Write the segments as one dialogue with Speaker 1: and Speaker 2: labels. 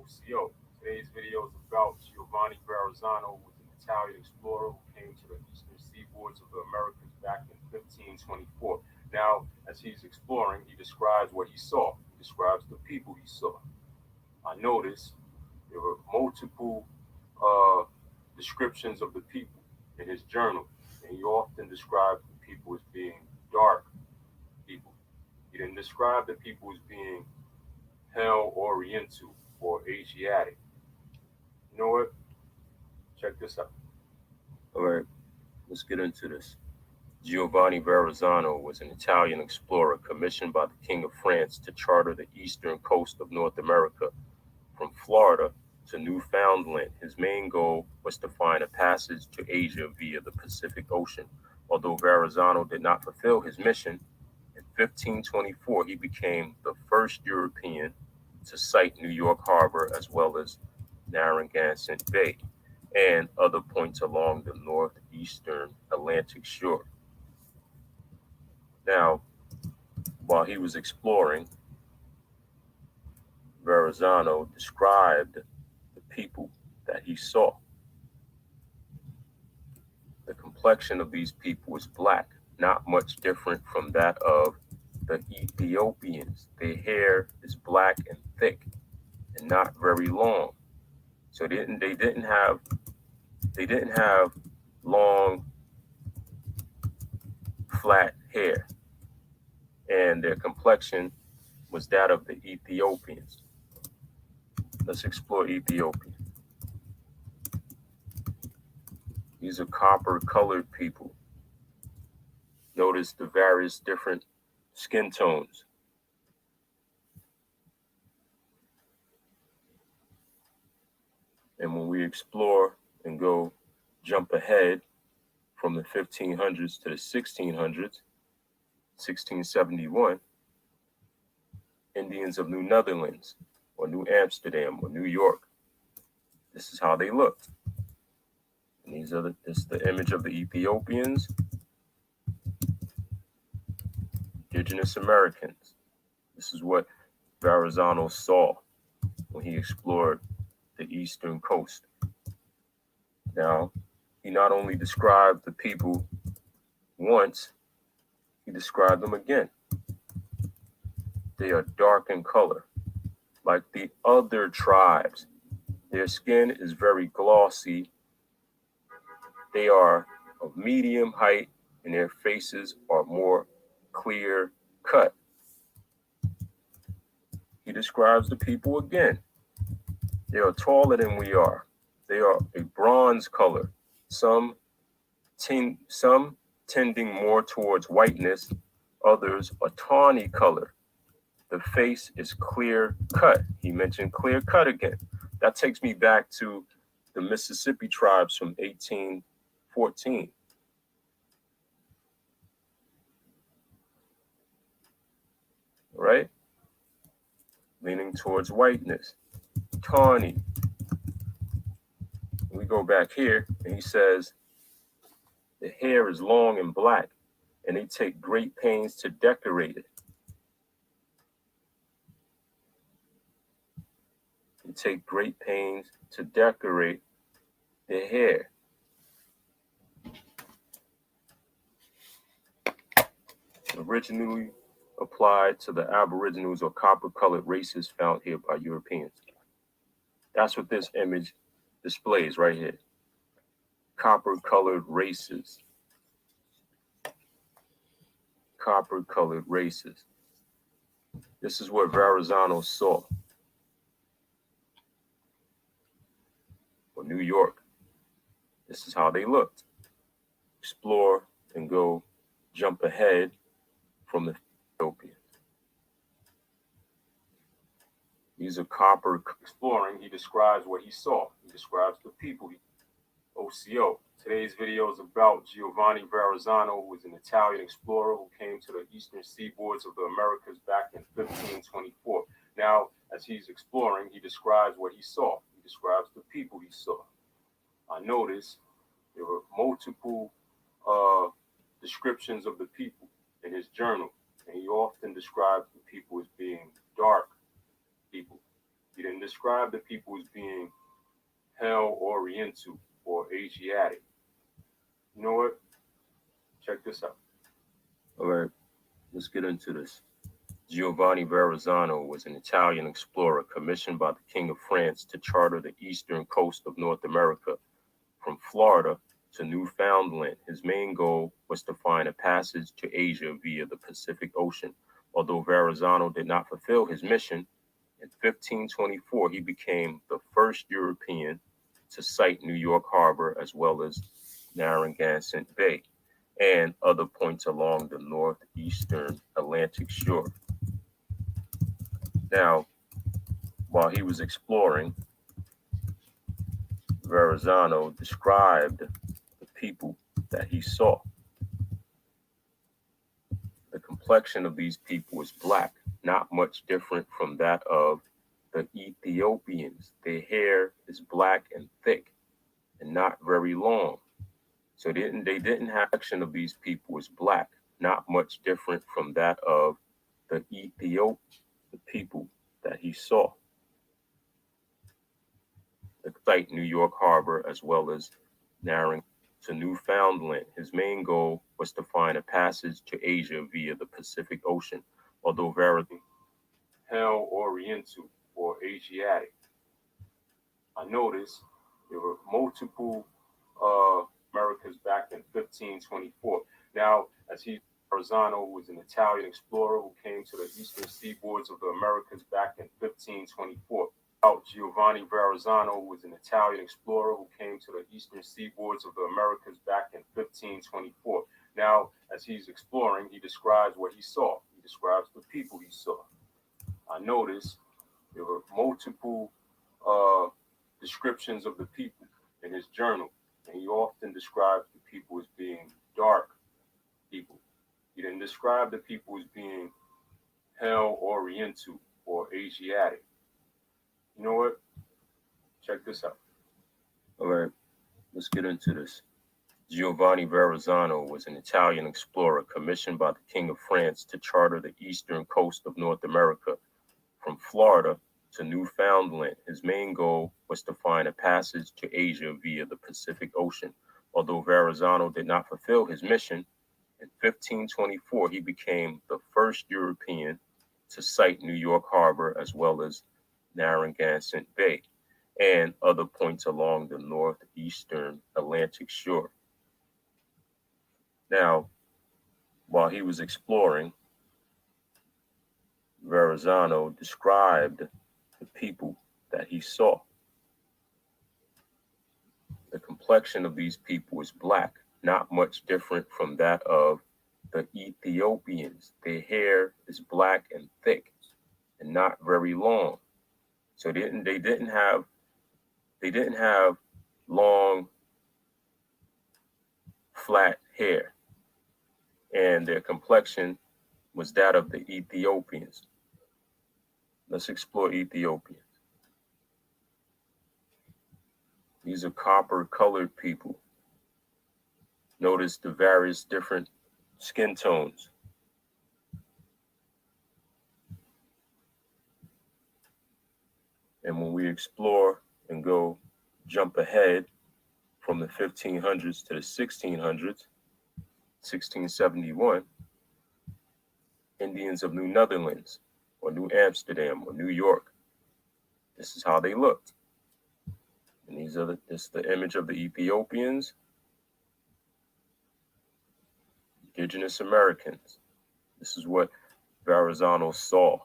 Speaker 1: OCO. Today's video is about Giovanni Verrazzano, who was an Italian explorer who came to the eastern seaboards of the Americas back in 1524. Now, as he's exploring, he describes what he saw. He describes the people he saw. I noticed there were multiple descriptions of the people in his journal, and he often described the people as being dark people. He didn't describe the people as being pale Oriental or Asiatic. You know what? Check this out. All right, let's get into this. Giovanni Verrazzano was an Italian explorer commissioned by the King of France to charter the eastern coast of North America from Florida to Newfoundland. His main goal was to find a passage to Asia via the Pacific Ocean. Although Verrazzano did not fulfill his mission, in 1524 he became the first European to sight New York Harbor as well as Narragansett Bay and other points along the northeastern Atlantic shore. Now, while he was exploring, Verrazzano described the people that he saw. The complexion of these people was black, not much different from that of the Ethiopians. Their hair is black and thick and not very long. So they didn't have long flat hair, and their complexion was that of the Ethiopians. Let's explore Ethiopia. These are copper-colored people. Notice the various different skin tones. And when we explore and go jump ahead from the 1500s to the 1600s, 1671, Indians of New Netherlands or New Amsterdam or New York, this is how they looked. And this is the image of the Ethiopians, indigenous Americans. This is what Verrazzano saw when he explored the eastern coast. Now, he not only described the people once, he described them again. They are dark in color, like the other tribes. Their skin is very glossy. They are of medium height, and their faces are more clear cut. He describes the people again. They are taller than we are. They are a bronze color, some tending more towards whiteness, others a tawny color. The face is clear cut. He mentioned clear cut again. That takes me back to the Mississippi tribes from 1814. Right? Leaning towards whiteness, tawny. We go back here, and he says, the hair is long and black, and they take great pains to decorate it. They take great pains to decorate their hair. Originally applied to the Aboriginals or copper-colored races found here by Europeans. That's what this image displays right here. Copper-colored races. Copper-colored races. This is what Verrazzano saw. For New York, this is how they looked. Explore and go jump ahead from the Ethiopians. These are copper. Exploring, he describes what he saw. He describes the people. OCO. Today's video is about Giovanni Verrazzano, who was an Italian explorer who came to the eastern seaboards of the Americas back in 1524. Now, as he's exploring, he describes what he saw. He describes the people he saw. I noticed there were multiple descriptions of the people in his journal, and he often describes the people as being dark people. He didn't describe the people as being pale Oriental or Asiatic. You know what? Check this out. All right, let's get into this. Giovanni Verrazzano was an Italian explorer commissioned by the King of France to charter the eastern coast of North America from Florida to Newfoundland. His main goal was to find a passage to Asia via the Pacific Ocean. Although Verrazzano did not fulfill his mission, in 1524 he became the first European to sight New York Harbor as well as Narragansett Bay and other points along the northeastern Atlantic shore. Now, while he was exploring, Verrazzano described the people that he saw. The complexion of these people was black, not much different from that of the Ethiopians. Their hair is black and thick and not very long. So they didn't have action of these people was black, not much different from that of the people that he saw. The site New York Harbor as well as Narragansett to Newfoundland. His main goal was to find a passage to Asia via the Pacific Ocean, although Verrazzano pale Oriental or Asiatic. I noticed there were multiple Americas back in 1524. Now, Verrazzano was an Italian explorer who came to the eastern seaboards of the Americas back in 1524. Giovanni Verrazzano was an Italian explorer who came to the eastern seaboards of the Americas back in 1524. Now, as he's exploring, he describes what he saw. He describes the people he saw. I noticed there were multiple descriptions of the people in his journal, and he often describes the people as being dark people. He didn't describe the people as being pale Oriental or Asiatic. You know what? Check this out. All right, let's get into this. Giovanni Verrazzano was an Italian explorer commissioned by the King of France to charter the eastern coast of North America from Florida to Newfoundland. His main goal was to find a passage to Asia via the Pacific Ocean. Although Verrazzano did not fulfill his mission, in 1524 he became the first European to sight New York Harbor as well as Narragansett Bay and other points along the northeastern Atlantic shore. Now, while he was exploring, Verrazzano described the people that he saw. The complexion of these people was black, not much different from that of the Ethiopians. Their hair is black and thick and not very long. So they didn't have long, flat hair, and their complexion was that of the Ethiopians. Let's explore Ethiopians. These are copper-colored people. Notice the various different skin tones. And when we explore and go jump ahead from the 1500s to the 1600s, 1671, Indians of New Netherlands or New Amsterdam or New York, this is how they looked. And this is the image of the Ethiopians, indigenous Americans. This is what Verrazzano saw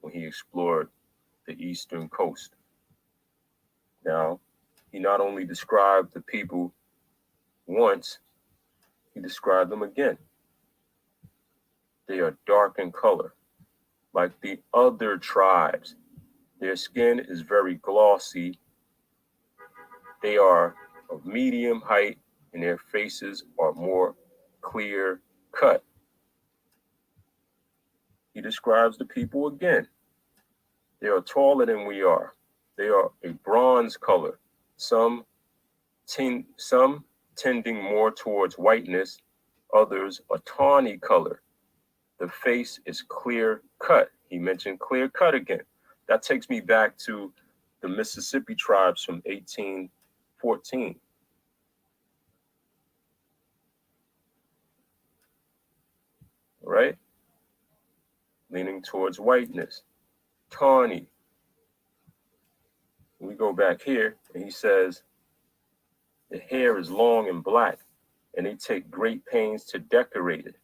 Speaker 1: when he explored the eastern coast. Now, he not only described the people once, he described them again. They are dark in color, like the other tribes. Their skin is very glossy. They are of medium height, and their faces are more clear cut. He describes the people again. They are taller than we are. They are a bronze color, some tending more towards whiteness, others a tawny color. The face is clear cut. He mentioned clear cut again. That takes me back to the Mississippi tribes from 1814. Right? Leaning towards whiteness. Tawny. We go back here, and he says, the hair is long and black, and they take great pains to decorate it.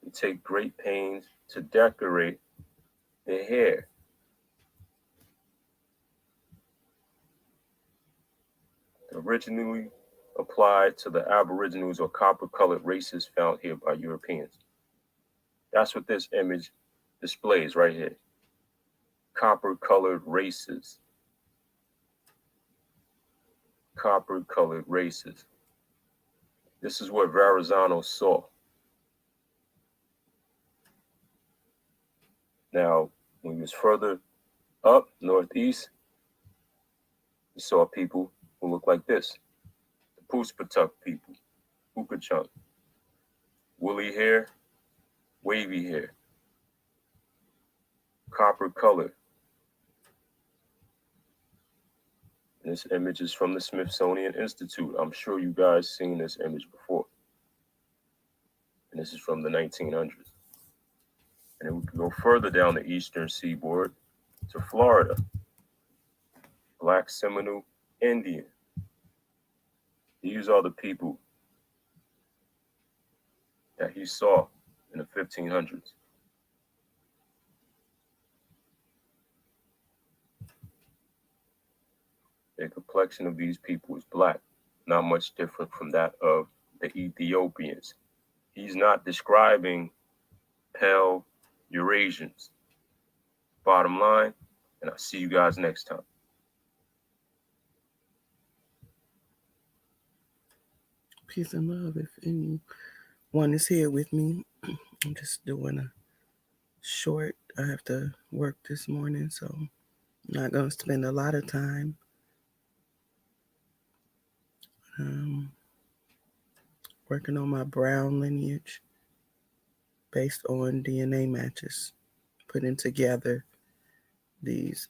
Speaker 1: They take great pains to decorate their hair. Originally applied to the Aboriginals or copper-colored races found here by Europeans. That's what this image displays right here. Copper-colored races. Copper-colored races. This is what Verrazano saw. Now, when he was further up northeast, he saw people who looked like this. The Poospatuck people, Hookachunk. Woolly hair, wavy hair. Copper color. This image is from the Smithsonian Institute. I'm sure you guys seen this image before. And this is from the 1900s. And then we can go further down the eastern seaboard to Florida. Black Seminole Indian. These are the people that he saw in the 1500s. The complexion of these people is black, not much different from that of the Ethiopians. He's not describing pale Eurasians. Bottom line, and I'll see you guys next time.
Speaker 2: Peace and love. If anyone is here with me, I'm just doing a short. I have to work this morning, so I'm not going to spend a lot of time. Working on my brown lineage based on DNA matches, putting together these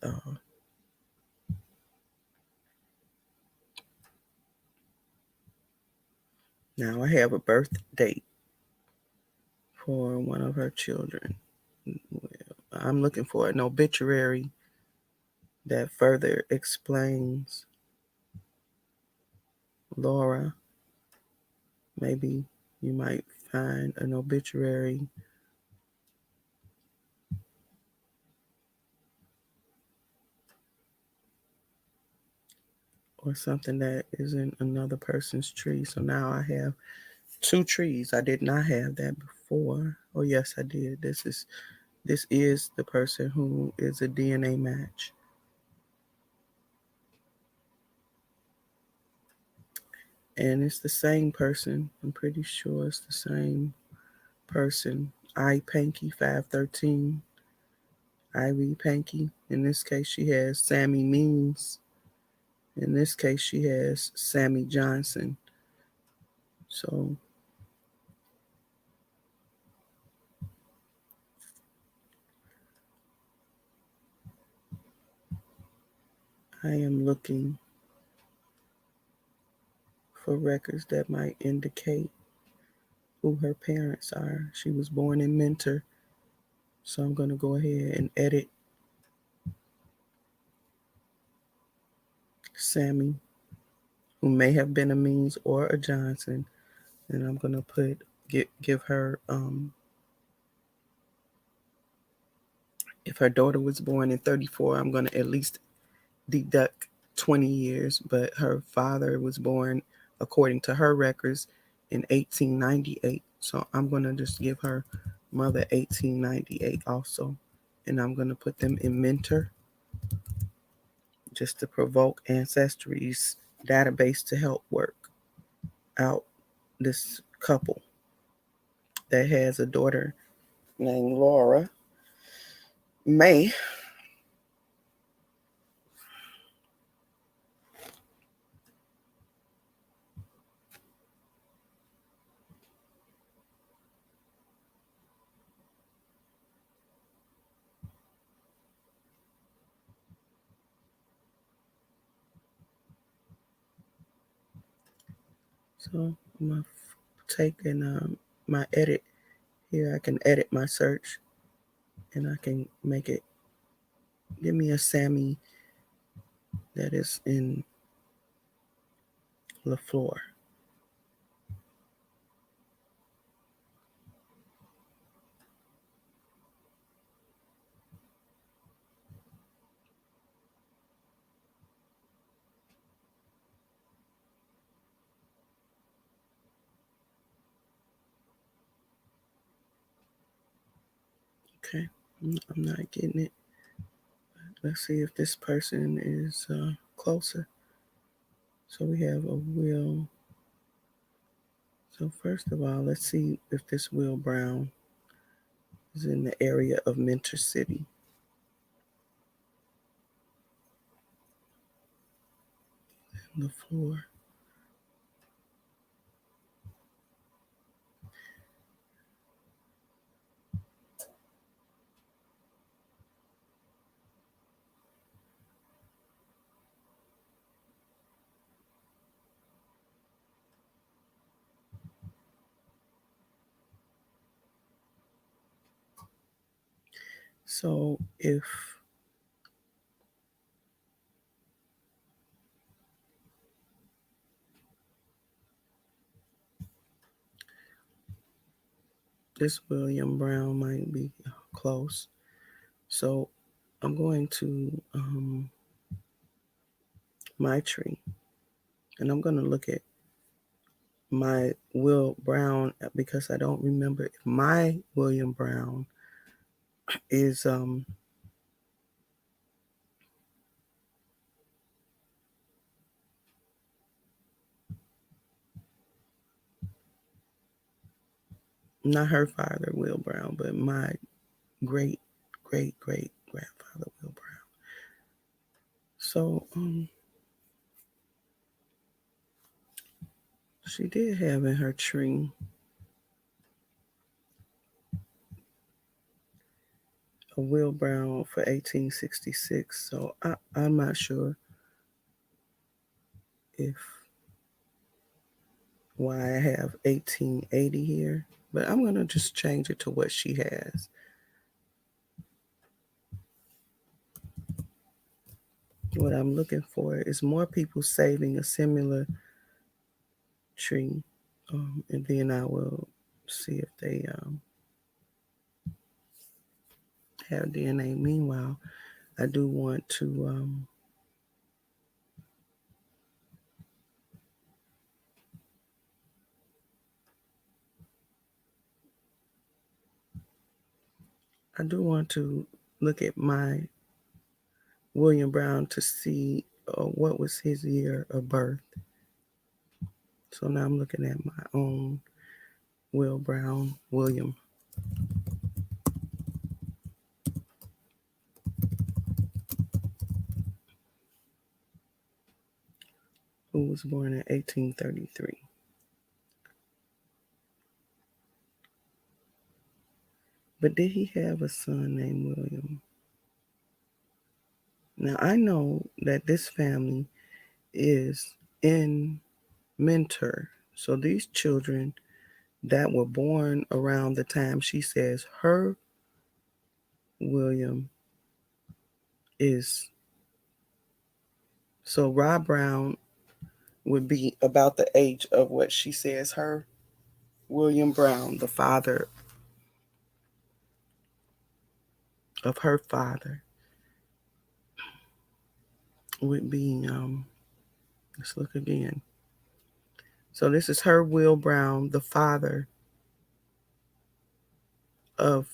Speaker 2: now I have a birth date for one of her children. I'm looking for an obituary that further explains Laura. Maybe you might find an obituary or something that isn't another person's tree. So now I have 2 trees. I did not have that before. Oh yes, I did. This is the person who is a DNA match. And it's the same person. I'm pretty sure it's the same person. I Panky 513. Ivy Panky. In this case, she has Sammy Means. In this case, she has Sammy Johnson. So I am looking for records that might indicate who her parents are. She was born in Mentor. So I'm going to go ahead and edit Sammy, who may have been a Means or a Johnson. And I'm going to give her, if her daughter was born in 34, I'm going to at least deduct 20 years. But her father was born, according to her records, in 1898. So I'm going to just give her mother 1898 also. And I'm going to put them in Mentor just to provoke Ancestry's database to help work out this couple that has a daughter named Laura May. So I'm going to take my edit here. I can edit my search and I can make it, give me a Sammy that is in LaFleur. Okay, I'm not getting it. Let's see if this person is closer. So we have a Will. So first of all, let's see if this Will Brown is in the area of Mentor City. On the floor. So if this William Brown might be close, so I'm going to my tree and I'm going to look at my Will Brown because I don't remember if my William Brown is not her father Will Brown, but my great great great grandfather Will Brown. So she did have in her tree a Will Brown for 1866. So I'm not sure if why I have 1880 here, but I'm going to just change it to what she has. What I'm looking for is more people saving a similar tree, and then I will see if they have DNA. Meanwhile, I do want to look at my William Brown to see what was his year of birth. So now I'm looking at my own Will Brown William. Who was born in 1833. But did he have a son named William? Now I know that this family is in Mentor. So these children that were born around the time she says her William is. So Rob Brown would be about the age of what she says her William Brown, the father of her father, would be. Let's look again. So this is her Will Brown, the father of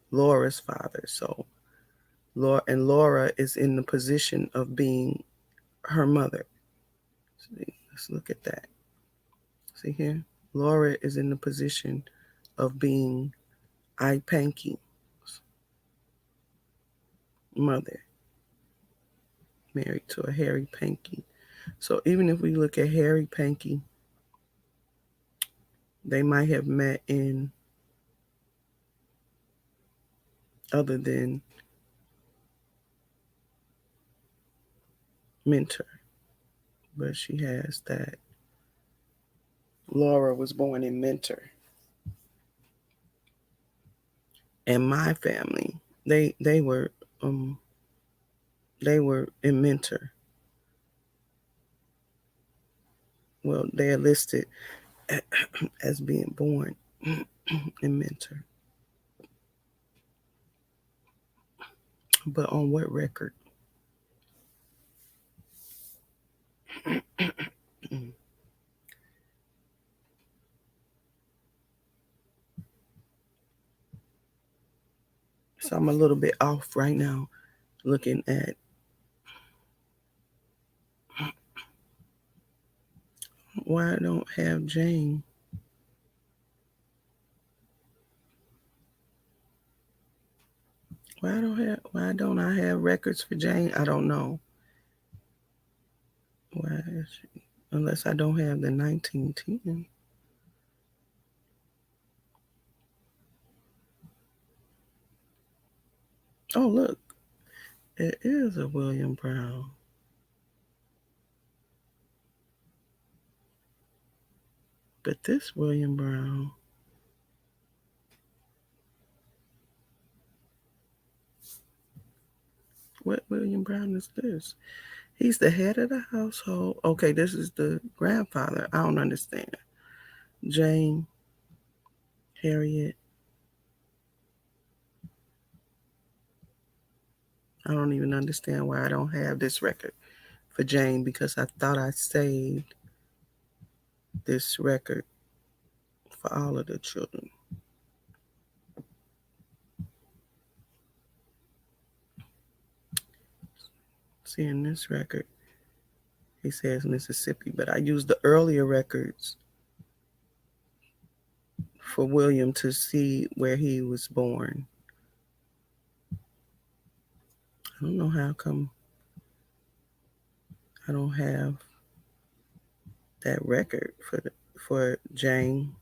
Speaker 2: Laura's father. So Laura is in the position of being her mother. See, let's look at that. See here? Laura is in the position of being Panky's mother, married to a Harry Panky. So even if we look at Harry Panky, they might have met in other than Mentor, but she has that Laura was born in Mentor. And my family, they were um they were in Mentor. Well, they are listed as being born in Mentor. But on what record? So I'm a little bit off right now looking at why I don't have Jane. Why don't I have records for Jane? I don't know. Why is she, unless I don't have the 1910. Oh look, it is a William Brown. But this William Brown, what William Brown is this? He's the head of the household. Okay, this is the grandfather. I don't understand. Jane, Harriet. I don't even understand why I don't have this record for Jane because I thought I saved this record for all of the children. See, in this record, he says Mississippi, but I used the earlier records for William to see where he was born. I don't know how come I don't have that record for Jane.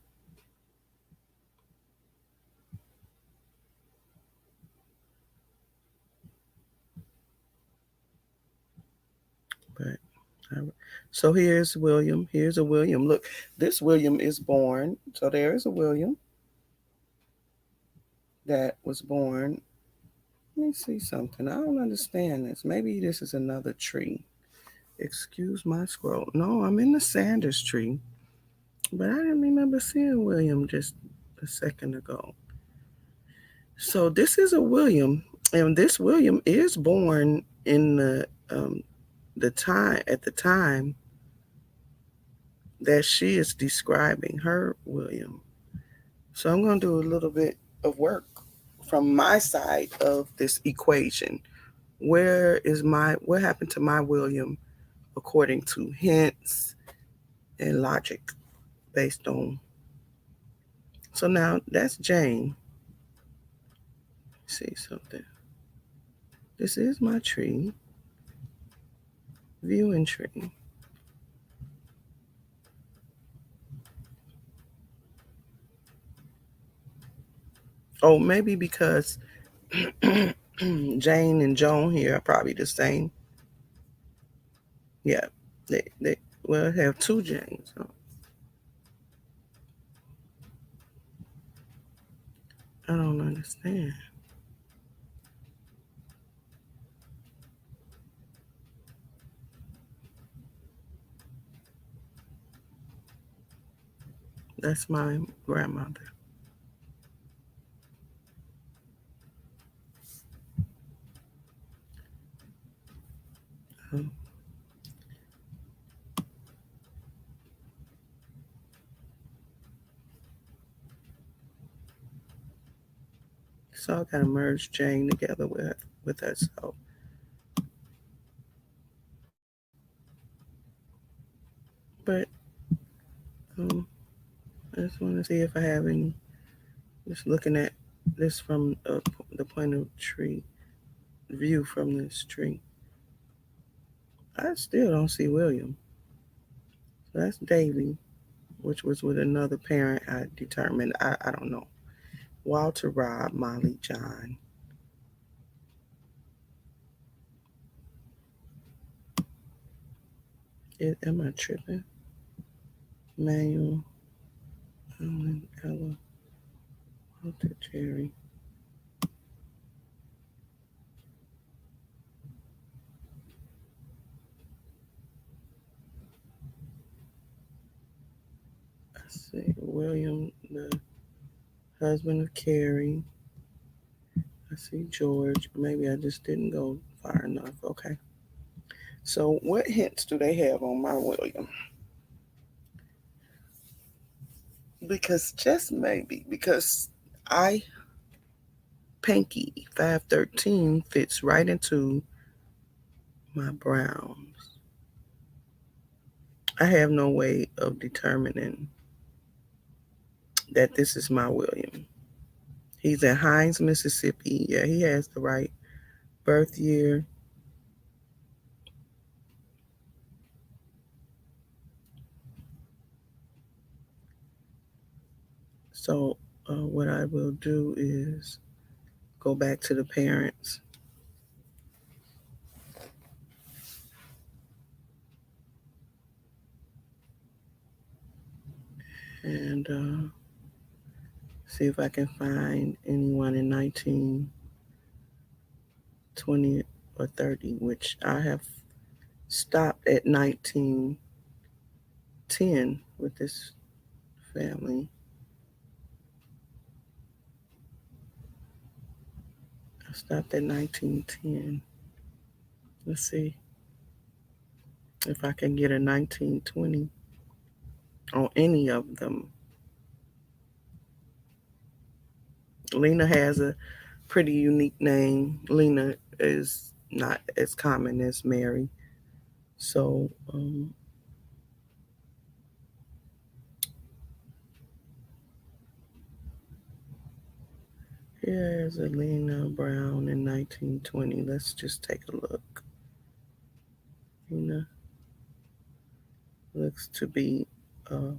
Speaker 2: But so here's William. Here's a William. Look, this William is born. So there is a William that was born. Let me see something. I don't understand this. Maybe this is another tree. Excuse my scroll. No, I'm in the Sanders tree. But I didn't remember seeing William just a second ago. So this is a William, and this William is born in the time at the time that she is describing her William. So I'm going to do a little bit of work from my side of this equation. What happened to my William according to hints and logic based on. So now that's Jane. See something. This is my tree, viewing tree. Oh, maybe because Jane and Joan here are probably the same. Yeah, they well have two Janes. So I don't understand. That's my grandmother. Um, so I gotta merge Jane together with herself. But um, I just want to see if I have any. Just looking at this from the point of tree view from this tree, I still don't see William. So that's Davy, which was with another parent. I determined. I don't know. Walter, Rob, Molly, John. Am I tripping? Manuel. Ellen, Ella, Walter, Jerry. I see William, the husband of Carrie. I see George. Maybe I just didn't go far enough. Okay. So, what hints do they have on my William? Because just maybe, because I Pinky 513 fits right into my Browns. I have no way of determining that this is my William. He's in Hines, Mississippi. Yeah, he has the right birth year. So, what I will do is go back to the parents and see if I can find anyone in 1920 or 30, which I have stopped at 1910 with this family. I stopped at 1910. Let's see if I can get a 1920 on any of them. Lena has a pretty unique name. Lena is not as common as Mary. So, here's a Lena Brown in 1920. Let's just take a look. Lena looks to be uh,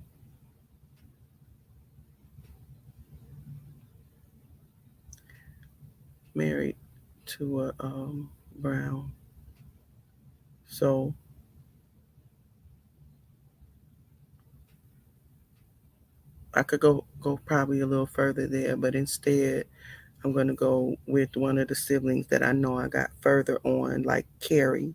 Speaker 2: married to a Brown. So I could go probably a little further there, but instead I'm gonna go with one of the siblings that I know I got further on, like Carrie.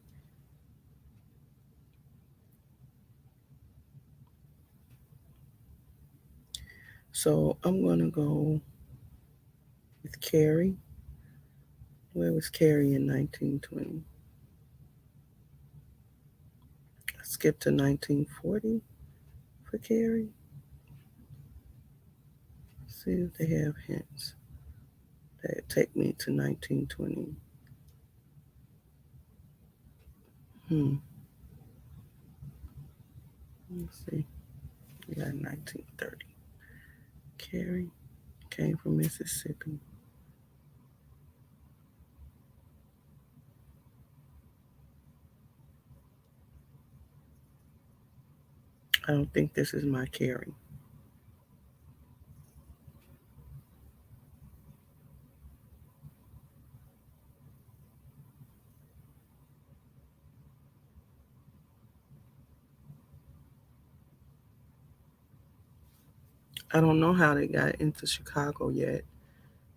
Speaker 2: So I'm gonna go with Carrie. Where was Carrie in 1920? I skipped to 1940 for Carrie. See if they have hints that take me to 1920. Hmm. Let's see. We got 1930. Carrie came from Mississippi. I don't think this is my Carrie. I don't know how they got into Chicago yet.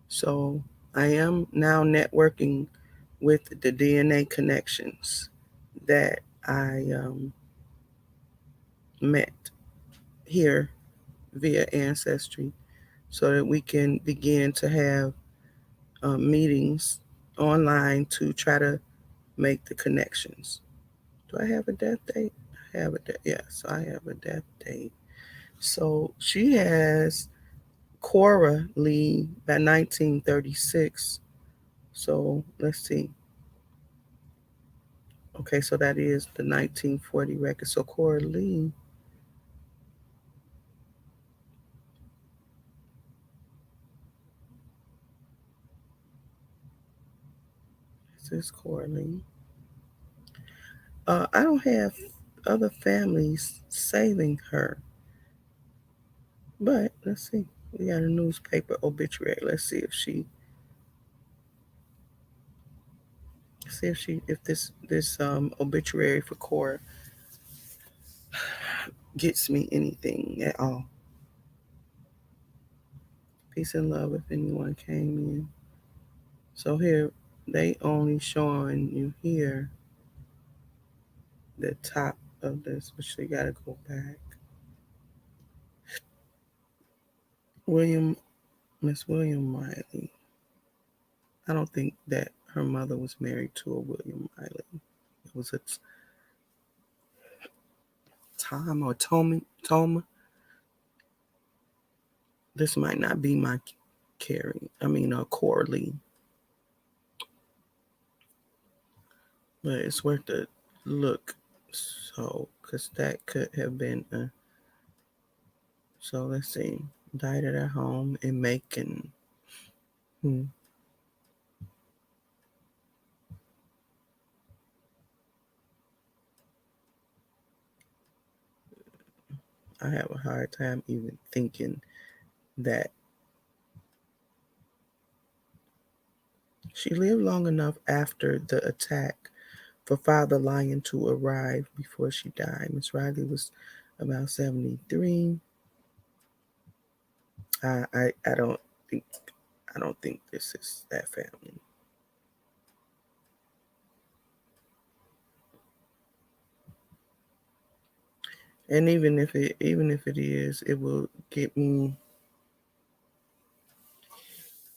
Speaker 2: So I am now networking with the DNA connections that I met here via Ancestry so that we can begin to have meetings online to try to make the connections. Do I have a death date? I have a death. Yes, I have a death date. So she has Cora Lee by 1936. So let's see. Okay, so that is the 1940 record. So Cora Lee, is this Cora Lee? I don't have other families saving her, but let's see. We got a newspaper obituary. Let's see if this obituary for Cora gets me anything at all. Peace and love if anyone came in. So here they only showing you here the top of this, which they gotta go back. William Miss William Riley. I don't think that her mother was married to a William Riley. It was a Tom or Toma. Toma. This might not be my Carrie. I mean, Corley, but it's worth a look. So, because that could have been a. So let's see. Died at her home in Macon. Hmm. I have a hard time even thinking that she lived long enough after the attack for Father Lyon to arrive before she died. Miss Riley was about 73. I think I don't think this is that family. And even if it is, it will get me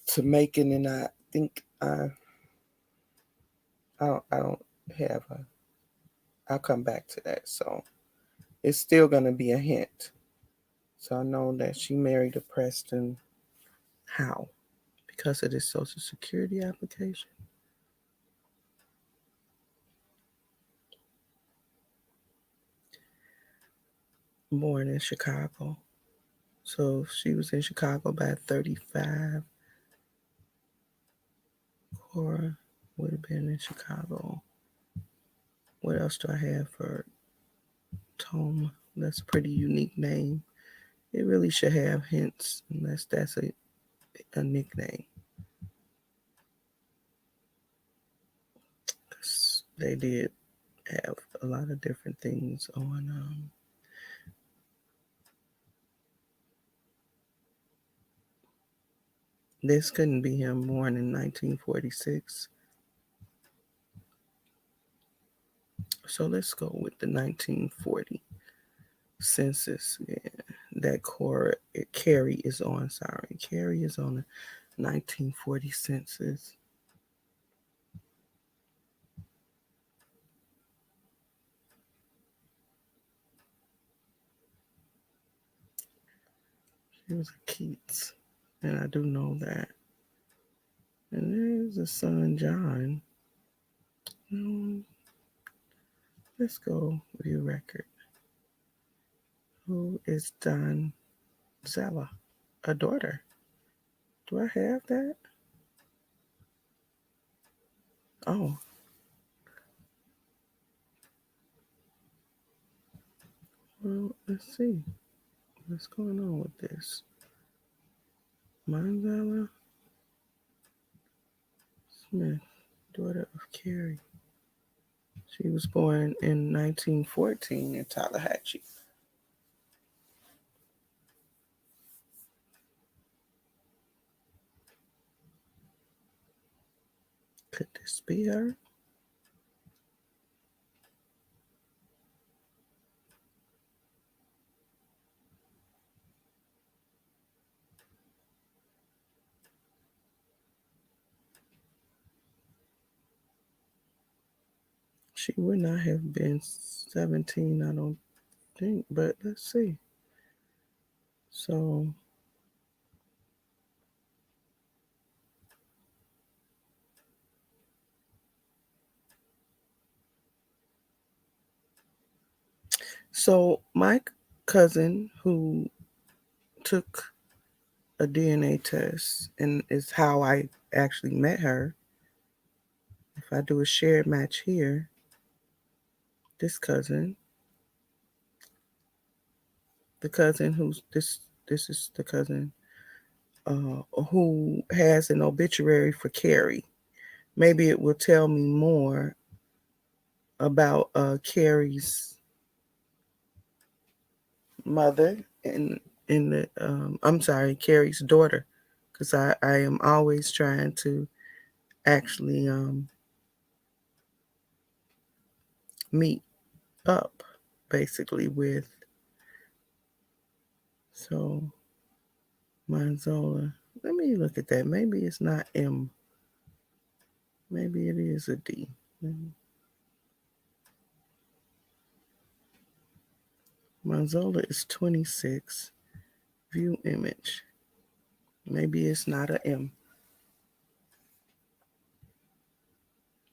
Speaker 2: to making, and I think I don't have a. I'll come back to that. So it's still gonna be a hint. So I know that she married a Preston. How? Because of this Social Security application. Born in Chicago. So she was in Chicago by 35. Cora would have been in Chicago. What else do I have for Tom? That's a pretty unique name. It really should have hints, unless that's a nickname. 'Cause they did have a lot of different things on. This couldn't be him, born in 1946. So let's go with the 1940 census. Yeah, that Cora Carrie is on. Sorry, Carrie is on the 1940 census. She was a Keats, and I do know that. And there's a son, John. Let's go view record. Who is Don Zella? A daughter. Do I have that? Oh, well, let's see. What's going on with this? Manzala Smith, daughter of Carrie. She was born in 1914 in Tallahatchie. Could this be her? She would not have been 17, I don't think, but let's see. So, my cousin who took a DNA test and is how I actually met her. If I do a shared match here, this cousin, the cousin who's this is the cousin who has an obituary for Carrie. Maybe it will tell me more about Carrie's mother and in the I'm sorry, Carrie's daughter. because I am always trying to actually meet up basically with. So Manzola. Let me look at that. Maybe it's not M. Maybe it is a D. Manzola is 26. View image. Maybe it's not a M.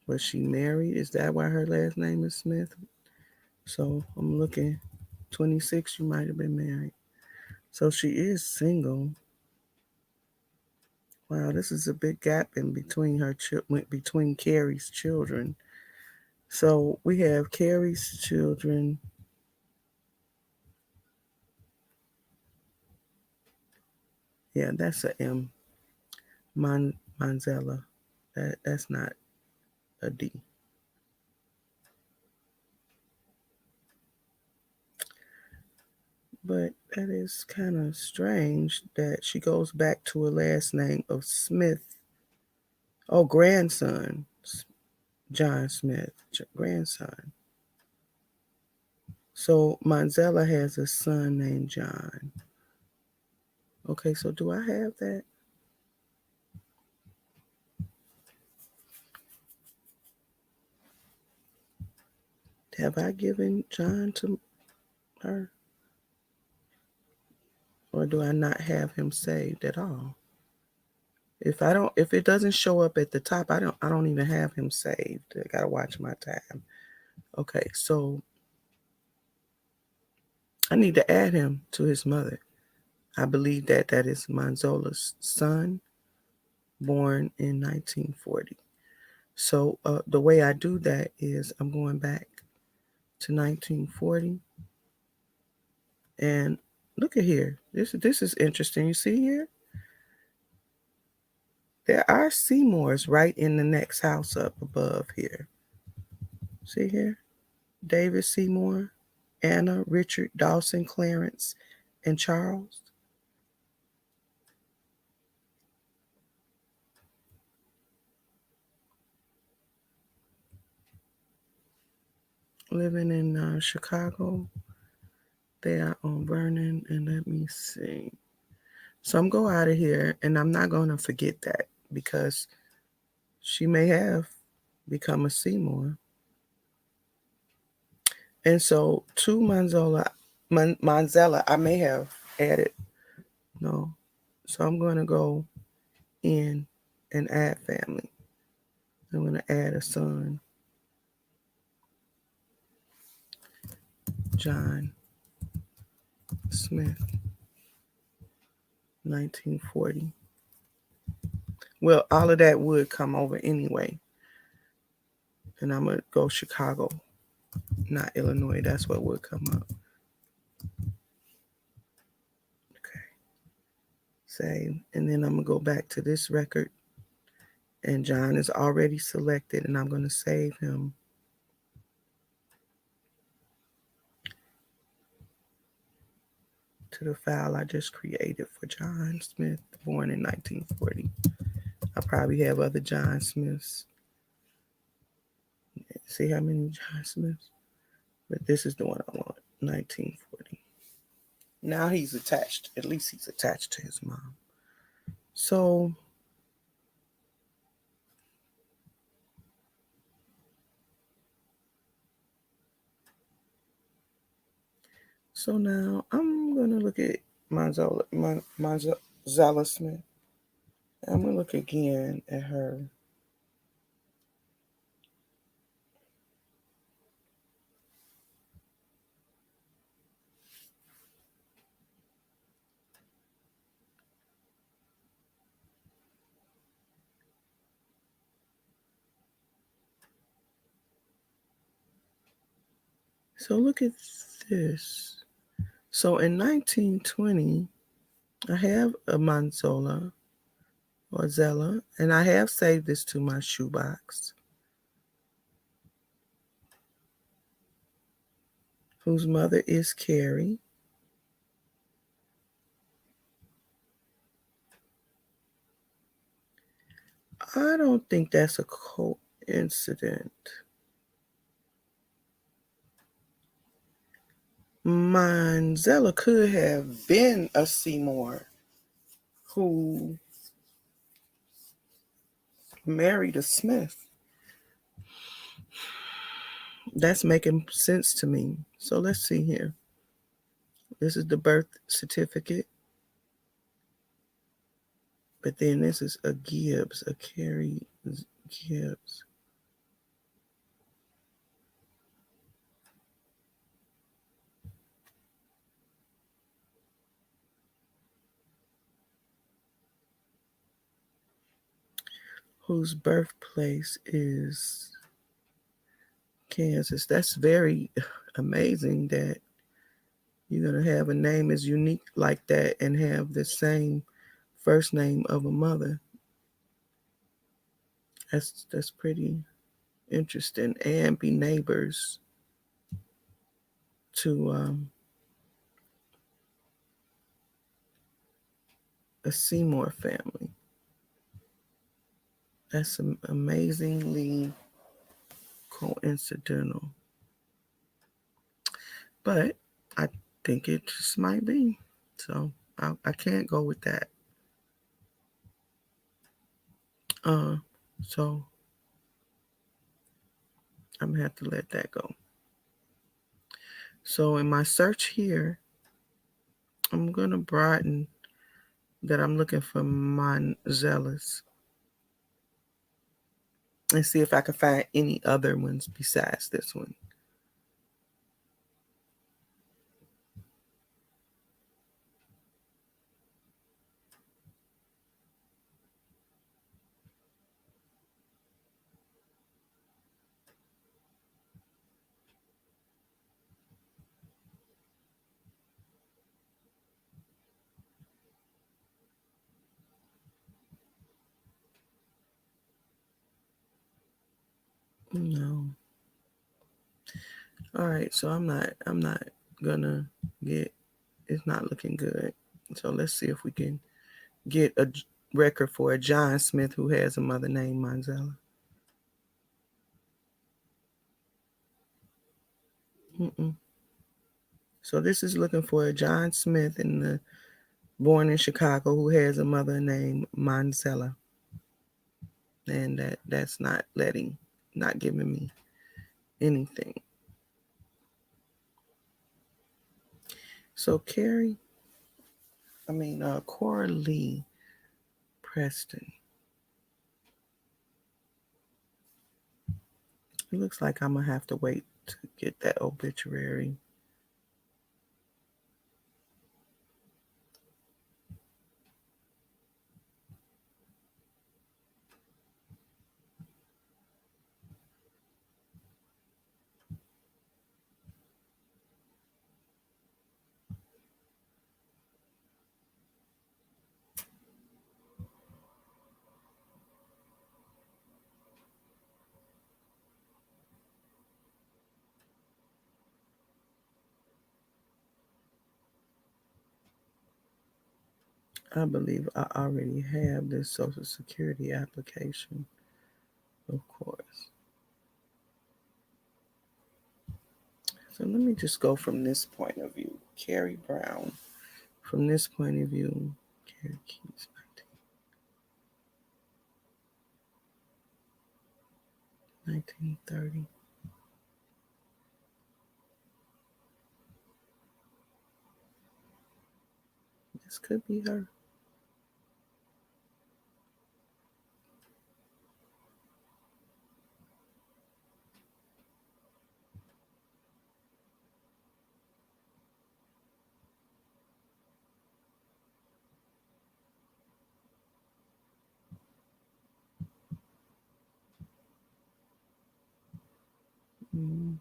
Speaker 2: Was she married? Is that why her last name is Smith? So I'm looking. 26, you might have been married. So she is single. Wow, this is a big gap in between between Carrie's children. So we have Carrie's children. Yeah, that's a M. Manzella. That's not a D. But that is kind of strange that she goes back to a last name of Smith. Oh, grandson, John Smith, grandson. So Manzella has a son named John. Okay, so do I have that? Have I given John to her? Or do I not have him saved at all? If it doesn't show up at the top, I don't even have him saved. I gotta watch my time. Okay, so I need to add him to his mother. I believe that is Manzola's son, born in 1940. So the way I do that is I'm going back to 1940, and look at here. This is interesting. You see here, there are Seymours right in the next house up above here. See here, David Seymour, Anna, Richard, Dawson, Clarence, and Charles. Living in Chicago. They are on Vernon, and let me see. So I'm go out of here, and I'm not going to forget that because she may have become a Seymour. And so to Manzella, I may have added no. So I'm going to go in and add family. I'm going to add a son, John Smith, 1940. Well, all of that would come over anyway. And I'm going to go Chicago, not Illinois. That's what would come up. Okay. Save. And then I'm going to go back to this record. And John is already selected, and I'm going to save him. To the file I just created for John Smith, born in 1940. I probably have other John Smiths. See how many John Smiths? But this is the one I want, 1940. Now he's attached. At least he's attached to his mom. So now I'm gonna look at Manzella Smith. I'm gonna look again at her. So look at this. So in 1920, I have a Manzola or Zella, and I have saved this to my shoebox, whose mother is Carrie. I don't think that's a coincidence. Manzella could have been a Seymour who married a Smith. That's making sense to me. So let's see here. This is the birth certificate. But then this is a Gibbs, a Carrie Gibbs. Whose birthplace is Kansas. That's very amazing that you're going to have a name as unique like that and have the same first name of a mother. That's pretty interesting. And be neighbors to a Seymour family. That's amazingly coincidental. But I think it just might be. So I can't go with that. Uh, so I'm gonna have to let that go. So in my search here, I'm gonna broaden that I'm looking for Manzellas and see if I can find any other ones besides this one. No. All right, so I'm not gonna get it's not looking good. So let's see if we can get a record for a John Smith who has a mother named Manzella. Mm-mm. So this is looking for a John Smith born in Chicago who has a mother named Manzella. And that's not giving me anything. So Cora Lee Preston. It looks like I'm gonna have to wait to get that obituary. I believe I already have this Social Security application, of course. So let me just go from this point of view. Carrie Brown. From this point of view, Carrie Keys, 1930. This could be her. Mm,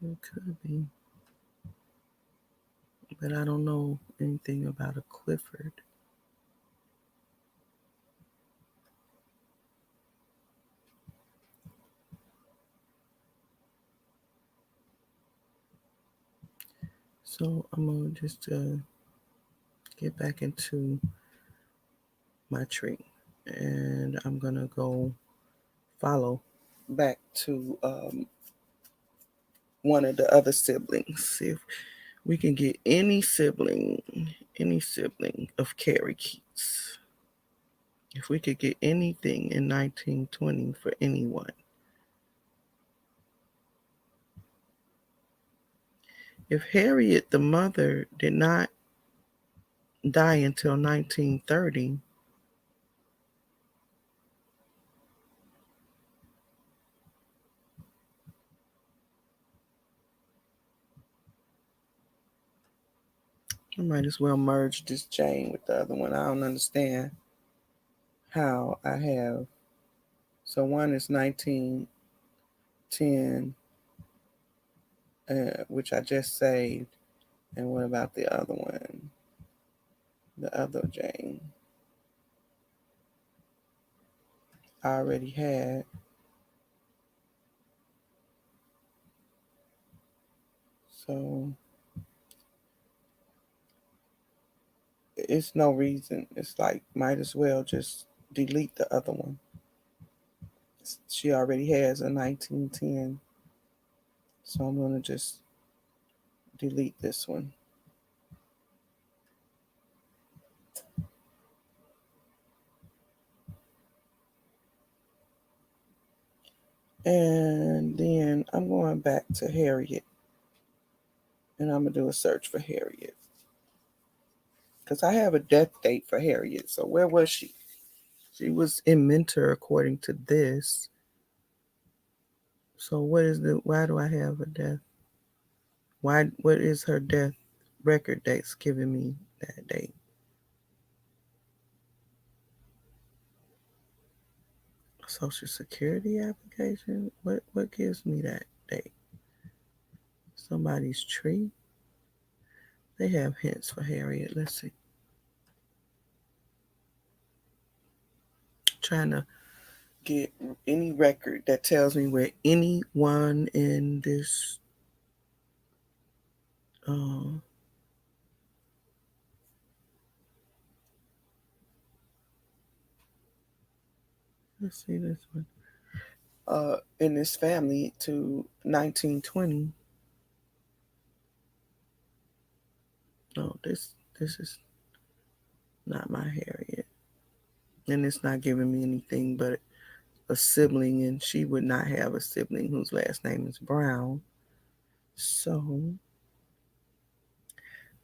Speaker 2: it could be. But I don't know anything about a Clifford. So I'm going to just get back into my tree. And I'm going to go follow back to one of the other siblings. See if we can get any sibling of Carrie Keats. If we could get anything in 1920 for anyone. If Harriet, the mother, did not die until 1930, I might as well merge this Jane with the other one. I don't understand how I have. So one is 1910, which I just saved. And what about the other one? The other Jane I already had. So it's no reason. It's like, might as well just delete the other one. She already has a 1910. So I'm going to just delete this one. And then I'm going back to Harriet. And I'm going to do a search for Harriet. Because I have a death date for Harriet. So where was she? She was in Mentor according to this. So why do I have a death? What is her death record dates giving me that date? Social Security application? What gives me that date? Somebody's tree? They have hints for Harriet. Let's see. Trying to get any record that tells me where anyone in this uh, let's see this one. In this family to 1920. No, this is not my Harriet. And it's not giving me anything but a sibling, and she would not have a sibling whose last name is Brown. So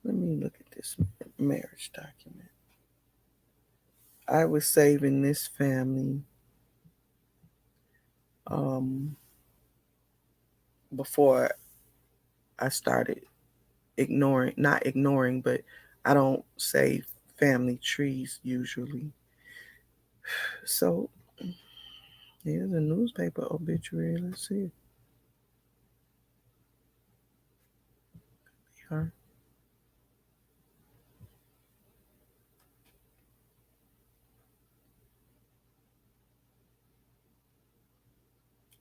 Speaker 2: let me look at this marriage document. I was saving this family before I started not ignoring, but I don't save family trees usually. So here's a newspaper obituary. Let's see. Her.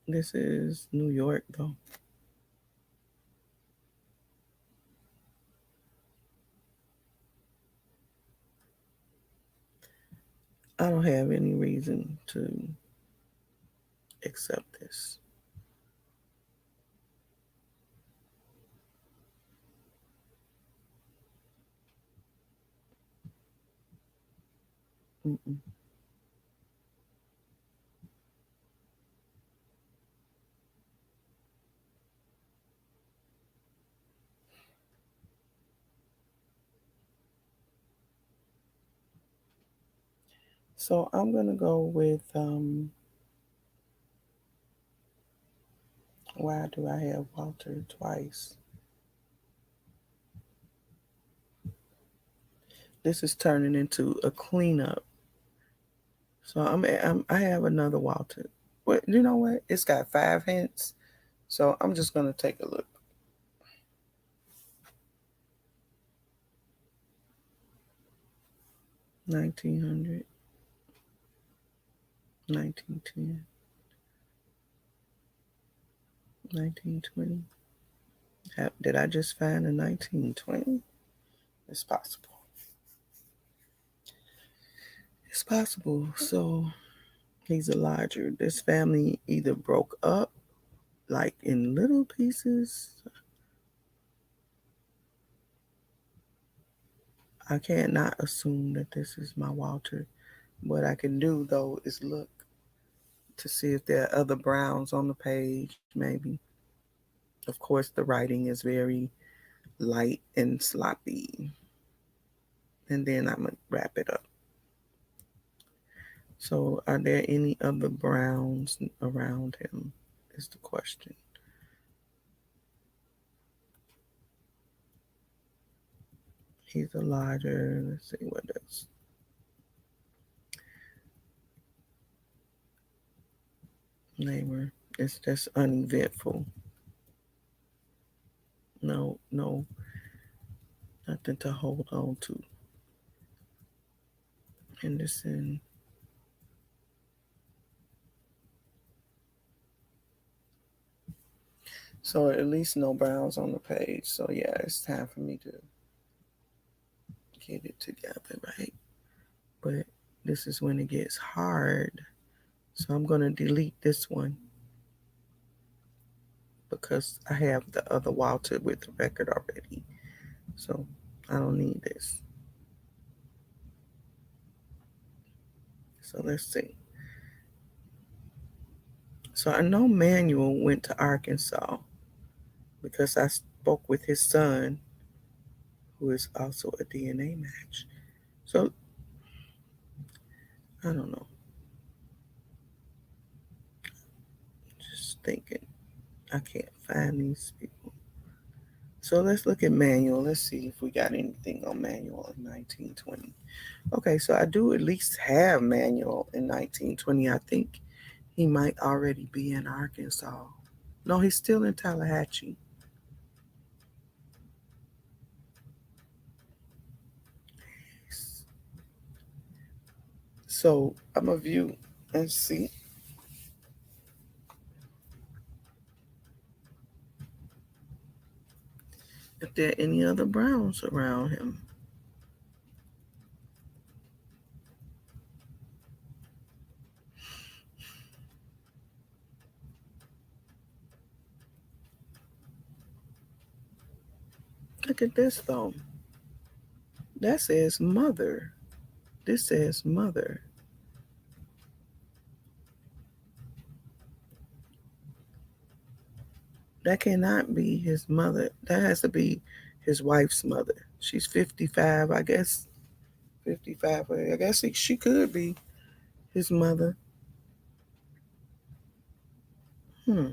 Speaker 2: This is New York, though. I don't have any reason to accept this. Mm-mm. So I'm gonna go with why do I have Walter twice? This is turning into a cleanup. So I have another Walter. What you know what? It's got 5 hints. So I'm just gonna take a look. 1900, 1910, 1920. Did I just find a 1920? It's possible. It's possible. So he's a lodger. This family either broke up like in little pieces. I can't not assume that this is my Walter. What I can do though is look to see if there are other Browns on the page, maybe. Of course, the writing is very light and sloppy. And then I'm going to wrap it up. So, are there any other Browns around him? Is the question. He's a lodger. Let's see what else. Neighbor. It's just uneventful. No, no, nothing to hold on to. Henderson. So at least no Browns on the page. So yeah, it's time for me to get it together, right? But this is when it gets hard. So I'm going to delete this one because I have the other Walter with the record already. So I don't need this. So let's see. So I know Manuel went to Arkansas because I spoke with his son, who is also a DNA match. So I don't know. Just thinking. I can't find these people. So let's look at Manuel. Let's see if we got anything on Manuel in 1920. Okay, so I do at least have Manuel in 1920. I think he might already be in Arkansas. No, he's still in Tallahatchie. So I'm going to view and see if there are any other Browns around him. Look at this though. That says mother. This says mother. That cannot be his mother. That has to be his wife's mother. She's 55, I guess. 55. I guess she could be his mother. Hmm.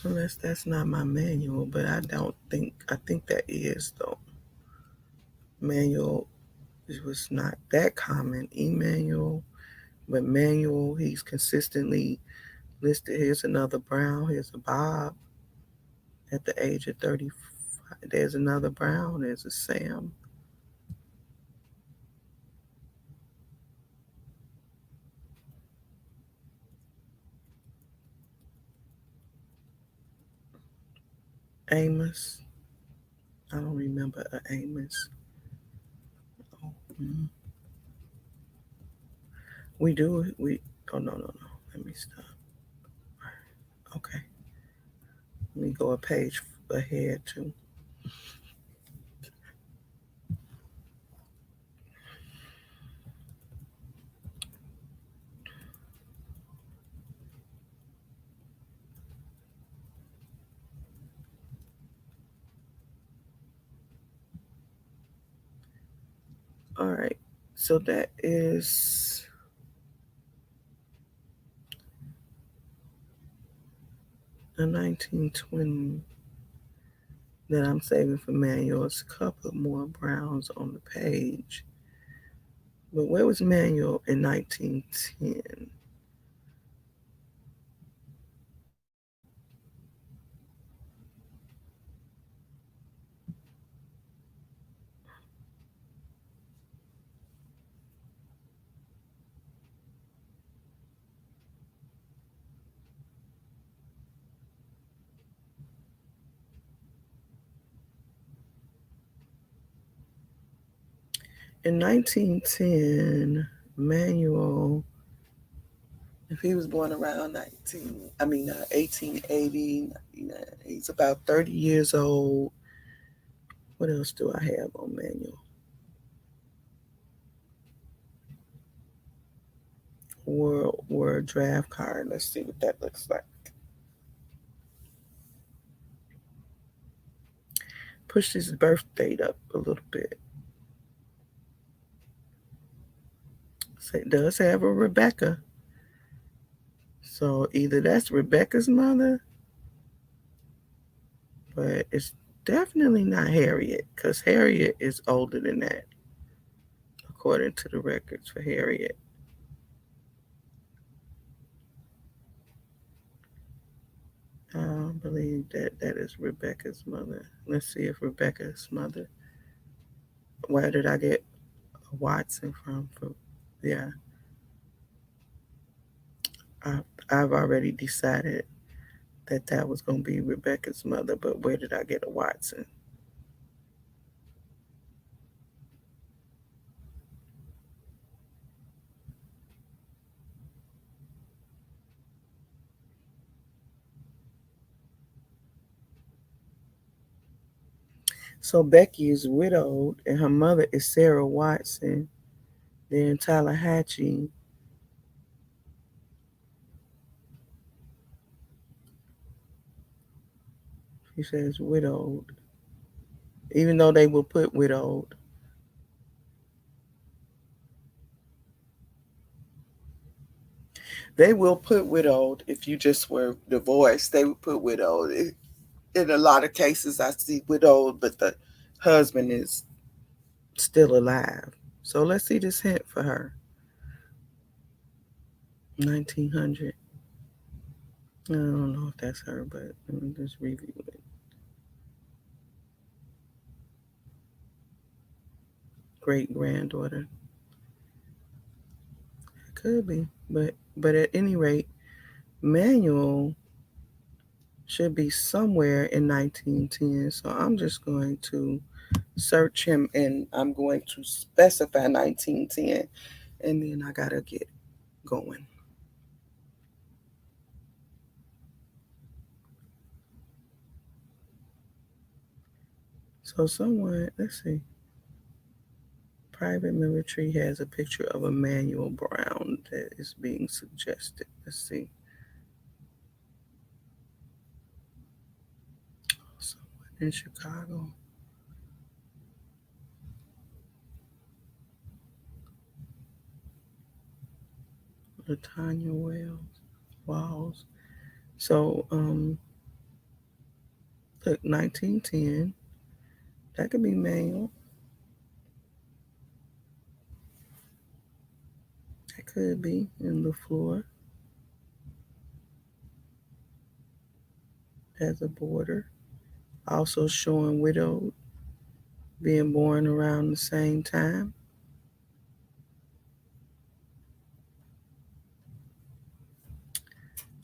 Speaker 2: Unless that's not my manual, but I think that is though. Manual was not that common. Emmanuel, but manual, he's consistently listed. Here's another Brown. Here's a Bob at the age of 35. There's another Brown. There's a Sam. Amos. I don't remember an Amos. Oh, we do. Oh, no, no, no. Let me stop. Okay. Let me go a page ahead too. All right. So that is a 1920 that I'm saving for Manuel. It's a couple more Browns on the page. But where was Manuel in 1910? In 1910, Manuel, if he was born around 1880, he's about 30 years old. What else do I have on Manuel? World War draft card. Let's see what that looks like. Push his birth date up a little bit. So it does have a Rebecca. So either that's Rebecca's mother, but it's definitely not Harriet, because Harriet is older than that, according to the records for Harriet. I believe that that is Rebecca's mother. Let's see if Rebecca's mother. Where did I get Watson from? Yeah, I, I've already decided that that was going to be Rebecca's mother, but where did I get a Watson? So Becky is widowed, and her mother is Sarah Watson. They're in Tallahatchie. She says widowed, even though they will put widowed. They will put widowed if you just were divorced. They would put widowed. In a lot of cases, I see widowed, but the husband is still alive. So let's see this hint for her. 1900. I don't know if that's her, but let me just review it. Great granddaughter. Could be, but at any rate, Manuel should be somewhere in 1910. So I'm just going to search him and I'm going to specify 1910, and then I gotta get going. So someone, let's see. Private military has a picture of Emmanuel Brown that is being suggested. Let's see. Someone in Chicago. Latanya Walls. So look, 1910. That could be Manuel. That could be in the floor as a border. Also showing widowed, being born around the same time.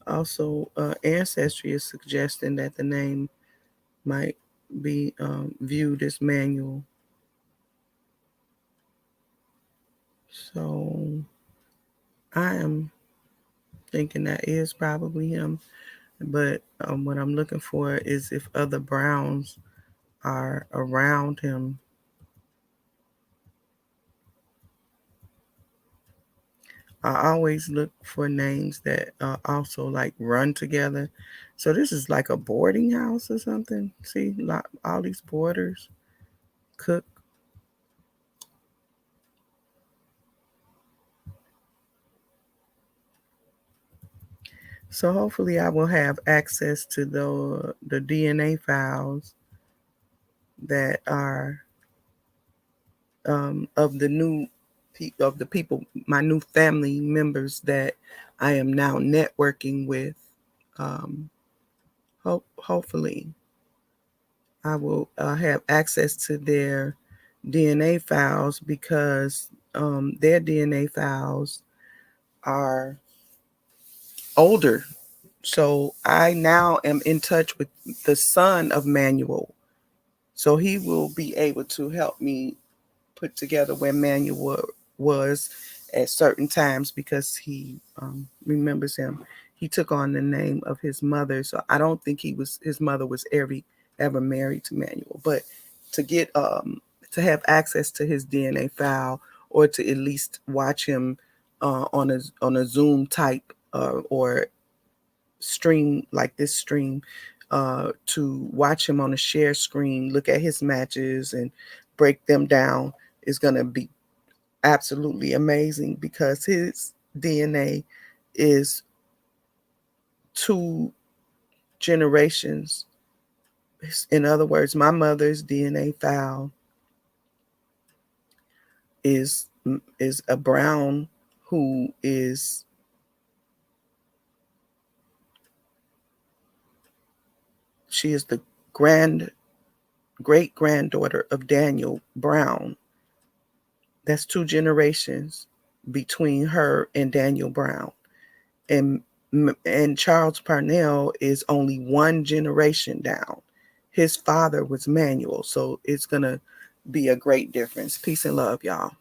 Speaker 2: Also, Ancestry is suggesting that the name might be viewed as Manuel. So I am thinking that is probably him. But what I'm looking for is if other Browns are around him. I always look for names that also like run together. So this is like a boarding house or something. See, all these borders. Cook. So hopefully I will have access to the DNA files that are of the of the people, my new family members that I am now networking with. Um, hopefully I will have access to their DNA files because their DNA files are older. So I now am in touch with the son of Manuel. So he will be able to help me put together where Manuel was at certain times because he remembers him. He took on the name of his mother, so I don't think his mother was ever married to Manuel. But to get to have access to his DNA file, or to at least watch him on a Zoom type or stream like this stream, to watch him on a share screen, look at his matches and break them down, is going to be absolutely amazing, because his DNA is 2 generations. In other words, my mother's DNA file is a Brown who is she is the great granddaughter of Daniel Brown. That's 2 generations between her and Daniel Brown. And Charles Parnell is only 1 generation down. His father was Manuel, so it's gonna be a great difference. Peace and love, y'all.